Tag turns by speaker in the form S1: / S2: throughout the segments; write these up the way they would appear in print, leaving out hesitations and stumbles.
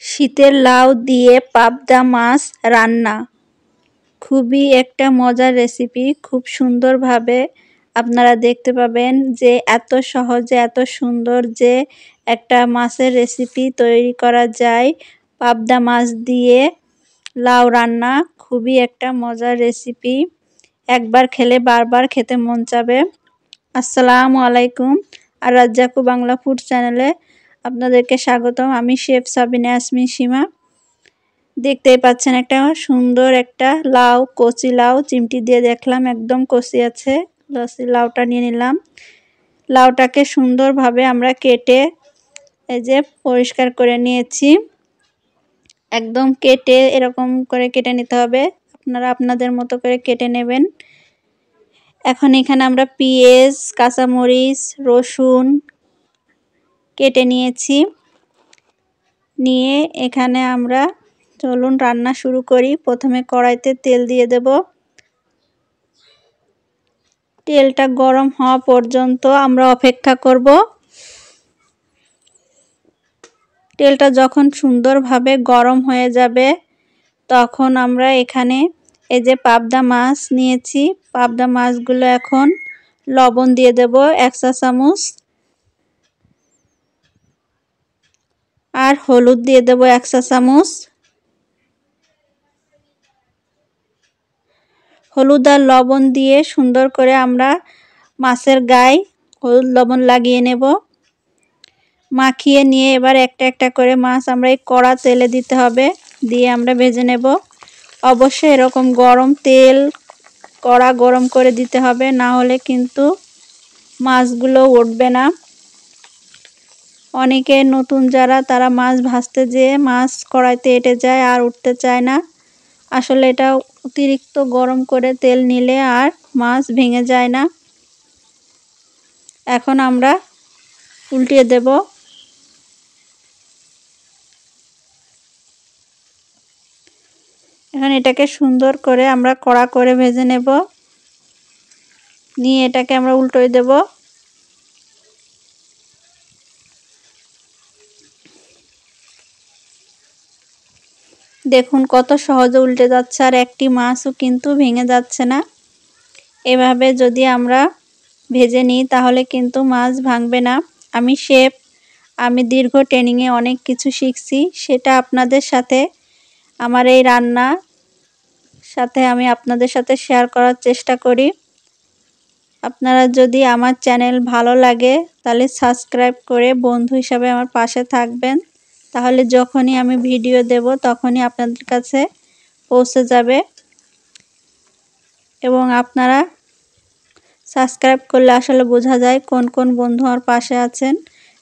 S1: শীতের লাউ দিয়ে পাবদা মাছ রান্না খুবই একটা মজার রেসিপি। খুব সুন্দরভাবে আপনারা দেখতে পাবেন যে এত সহজে এত সুন্দর যে একটা মাছের রেসিপি তৈরি করা যায়। পাবদা মাছ দিয়ে লাউ রান্না খুবই একটা মজার রেসিপি। একবার খেলে বারবার খেতে মন চাবে। আসসালামু আলাইকুম। আর রাজ্জাকু বাংলা ফুড চ্যানেলে আপনাদেরকে স্বাগতম। আমি শেফ সাবিনা ইয়াসমিন সীমা। দেখতেই পাচ্ছেন একটা সুন্দর একটা লাউ, কচি লাউ চিমটি দিয়ে দেখলাম একদম কচি আছে। লাউটা নিয়ে নিলাম। লাউটাকে সুন্দরভাবে আমরা কেটে এই যে পরিষ্কার করে নিয়েছি। একদম কেটে এরকম করে কেটে নিতে হবে। আপনারা আপনাদের মতো করে কেটে নেবেন। এখন এখানে আমরা পেঁয়াজ, কাঁচামরিচ, রসুন কেটে নিয়েছি। নিয়ে এখানে আমরা চলুন রান্না শুরু করি। প্রথমে কড়াইতে তেল দিয়ে দেব। তেলটা গরম হওয়া পর্যন্ত আমরা অপেক্ষা করব। তেলটা যখন সুন্দরভাবে গরম হয়ে যাবে তখন আমরা এখানে এই যে পাবদা মাছ নিয়েছি, পাবদা মাছগুলো এখন লবণ দিয়ে দেব 1 চা চামচ, আর হলুদ দিয়ে দেব 1 চা চামচ। হলুদ আর লবণ দিয়ে সুন্দর করে আমরা মাছের গায়ে হলুদ লবণ লাগিয়ে নেব। মাখিয়ে নিয়ে এবার একটা একটা করে মাছ আমরা এই কড়া তেলে দিতে হবে, দিয়ে আমরা ভেজে নেব। অবশ্যই এরকম গরম তেল কড়া গরম করে দিতে হবে, না হলে কিন্তু মাছগুলো উঠবে না। অনেকে নতুন যারা তারা মাছ ভাজতে যেয়ে মাছ কড়াইতে এঁটে যায় আর উঠতে চায় না। আসলে এটা অতিরিক্ত গরম করে তেল নিলে আর মাছ ভেঙে যায় না। এখন আমরা উল্টিয়ে দেব। এখন এটাকে সুন্দর করে আমরা কড়া করে ভেজে নেব। নিয়ে এটাকে আমরা উল্টোই দেব। দেখুন কত সহজে উল্টে যাচ্ছে আর একটি মাছও কিন্তু ভেঙে যাচ্ছে না। এভাবে যদি আমরা ভেজে নিই তাহলে কিন্তু মাছ ভাঙবে না। আমি শেফ, আমি দীর্ঘ ট্রেনিংয়ে অনেক কিছু শিখছি, সেটা আপনাদের সাথে আমার এই রান্না সাথে আমি আপনাদের সাথে শেয়ার করার চেষ্টা করি। আপনারা যদি আমার চ্যানেল ভালো লাগে তাহলে সাবস্ক্রাইব করে বন্ধু হিসাবে আমার পাশে থাকবেন, তাহলে যখনই আমি ভিডিও দেব তখনই আপনাদের কাছে পৌঁছে যাবে। এবং আপনারা সাবস্ক্রাইব করলে আসলে বোঝা যায় কোন কোন বন্ধু আমার পাশে আছেন।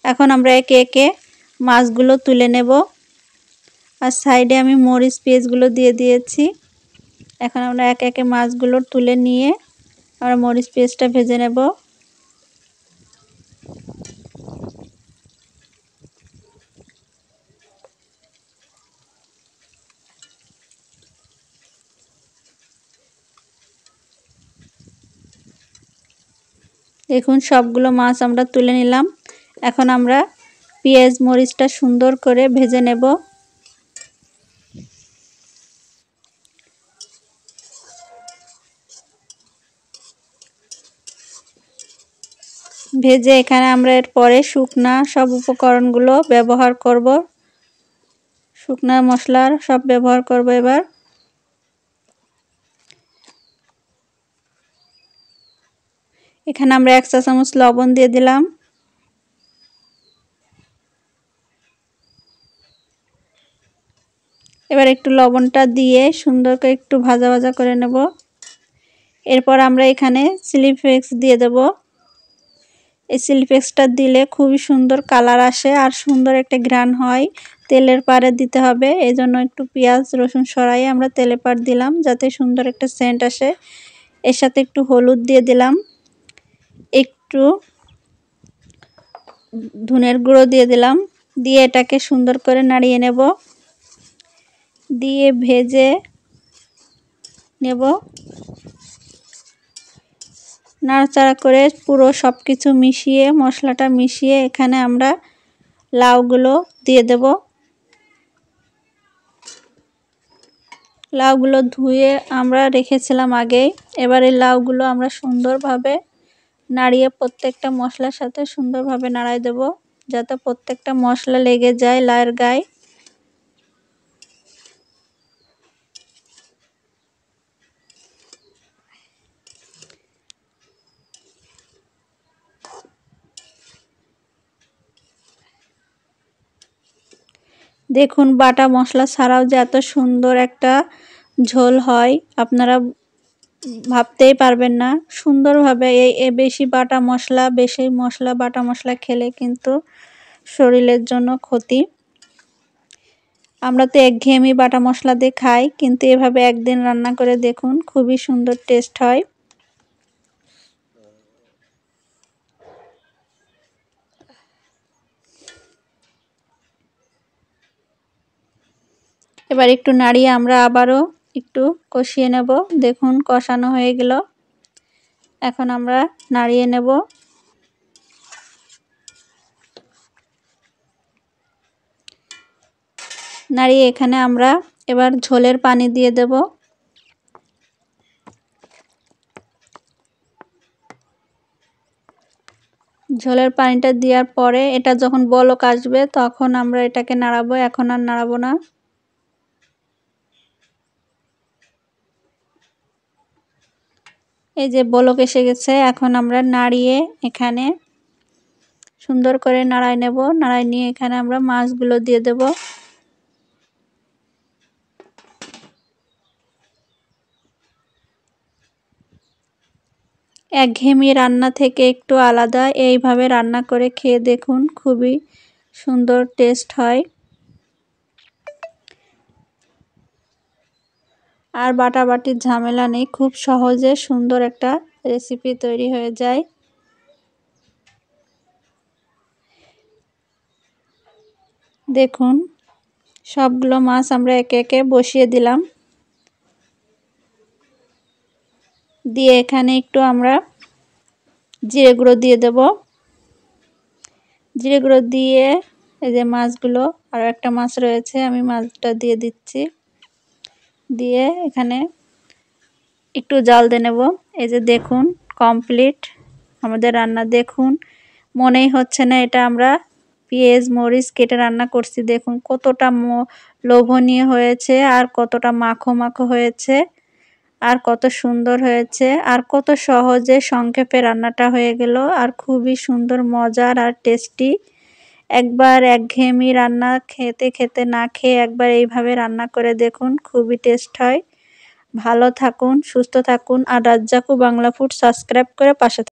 S1: এখন আমরা একে একে মাছগুলো তুলে নেব। আর সাইডে আমি মরিচ পেঁয়াজগুলো দিয়ে দিয়েছি। এখন আমরা একে একে মাছগুলো তুলে নিয়ে আমরা মরিচ পেঁয়াজটা ভেজে নেব। দেখুন সবগুলো মাছ আমরা তুলে নিলাম। এখন আমরা পেঁয়াজ মরিচটা সুন্দর করে ভেজে নেব। ভেজে এখানে আমরা এরপরে শুকনা সব উপকরণগুলো ব্যবহার করব। শুকনা মশলার সব ব্যবহার করব। এবার এখানে আমরা 1 চা চামচ লবণ দিয়ে দিলাম। এবার একটু লবণটা দিয়ে সুন্দর করে একটু ভাজা ভাজা করে নেব। এরপর আমরা এখানে চিলি ফ্লেক্স দিয়ে দেব। এই চিলি ফ্লেক্সটা দিলে খুবই সুন্দর কালার আসে আর সুন্দর একটা ঘ্রাণ হয়। তেলের পাড়ে দিতে হবে, এই জন্য একটু পেঁয়াজ রসুন সরাই আমরা তেলের পাড় দিলাম যাতে সুন্দর একটা সেন্ট আসে। এর সাথে একটু হলুদ দিয়ে দিলাম, একটু ধনের গুঁড়ো দিয়ে দিলাম, দিয়ে এটাকে সুন্দর করে নাড়িয়ে নেব, দিয়ে ভেজে নেব। নাড়াচাড়া করে পুরো সব কিছু মিশিয়ে মশলাটা মিশিয়ে এখানে আমরা লাউগুলো দিয়ে দেব। লাউগুলো ধুয়ে আমরা রেখেছিলাম আগেই। এবার এই লাউগুলো আমরা সুন্দরভাবে নাড়িয়ে প্রত্যেকটা মশলার সাথে সুন্দরভাবে নাড়ায় দেব, যাতে প্রত্যেকটা মশলা লেগে যায় লাউয়ের গায়ে। দেখুন বাটা মশলা ছাড়াও যে এত সুন্দর একটা ঝোল হয় আপনারা ভাবতেই পারবেন না। সুন্দরভাবে বেশি বাটা মশলা খেলে কিন্তু শরীরের জন্য ক্ষতি। আমরা তো একঘেয়েমি বাটা মশলা দিয়ে খাই, কিন্তু এভাবে একদিন রান্না করে দেখুন, খুবই সুন্দর টেস্ট হয়। এবার একটু নাড়িয়ে আমরা আবারও একটু কষিয়ে নেব। দেখুন কষানো হয়ে গেল। এখন আমরা নাড়িয়ে নেব। নাড়িয়ে এখানে আমরা এবার ঝোলের পানি দিয়ে দেব। ঝোলের পানিটা দেওয়ার পরে এটা যখন বলক আসবে তখন আমরা এটাকে নাড়াবো, এখন আর নাড়াবো না। এই যে বলক এসে গেছে, এখন আমরা নাড়িয়ে এখানে সুন্দর করে নাড়াই নেব। নাড়াই নিয়ে এখানে আমরা মাছগুলো দিয়ে দেব। একঘেয়েমি রান্না থেকে একটু আলাদা, এইভাবে রান্না করে খেয়ে দেখুন, খুবই সুন্দর টেস্ট হয়। আর বাটাবাটির ঝামেলা নেই, খুব সহজে সুন্দর একটা রেসিপি তৈরি হয়ে যায়। দেখুন সবগুলো মাছ আমরা একে একে বসিয়ে দিলাম। দিয়ে এখানে একটু আমরা জিরে গুঁড়ো দিয়ে দেব। জিরে গুঁড়ো দিয়ে এই যে মাছগুলো, আরও একটা মাছ রয়েছে, আমি মাছটা দিয়ে দিচ্ছি। দিয়ে এখানে একটু জাল দিয়ে নেব। এই যে দেখুন কমপ্লিট আমাদের রান্না। দেখুন মনেই হচ্ছে না এটা আমরা পেঁয়াজ মরিচ কেটে রান্না করছি। দেখুন কতটা লোভনীয় হয়েছে, আর কতটা মাখো মাখো হয়েছে, আর কত সুন্দর হয়েছে, আর কত সহজে সংক্ষেপে রান্নাটা হয়ে গেল, আর খুবই সুন্দর মজার আর টেস্টি। একবার একঘেয়েমি রান্না খেতে খেতে না খেয়ে একবার এইভাবে রান্না করে দেখুন, খুবই টেস্ট হয়। ভালো থাকুন, সুস্থ থাকুন, আর রাজ্জাকু বাংলা ফুড সাবস্ক্রাইব করে পাশে